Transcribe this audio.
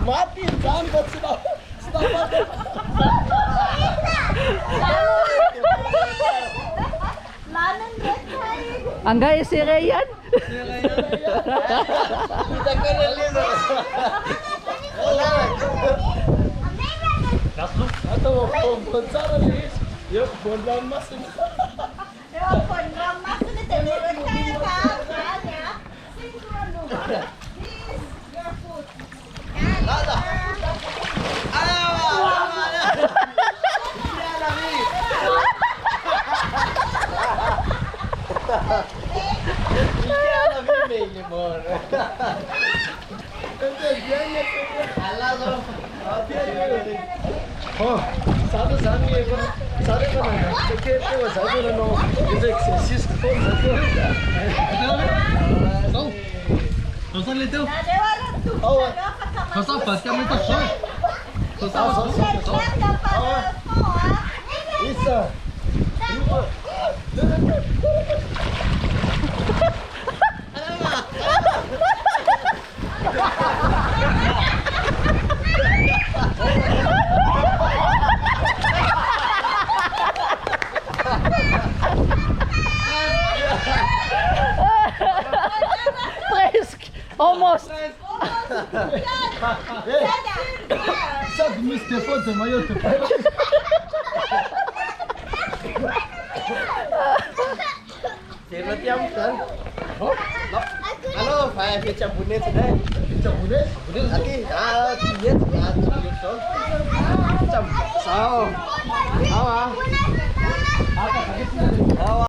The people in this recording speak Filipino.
Mati, sambat sudah mati. Angga si Rayan. Kita kena lima. Atau boncara nih. Yuk, bondan mas ini. Oh, satu sangi ko. Sare ko na. Tiket ko sa dulo no. Direct sis ko sa dulo. Go. Tosan lito. Oh, Tosan pas kami to show. Tosan. isa. Frisk. Almost. Sad miste foto majoto. Sino tiang kan? Oh, halo, saya pecah bunet sudah. Pecah bunet? Bunet lagi. Ah, tiet, so. Pecah. Sao? Sao ah?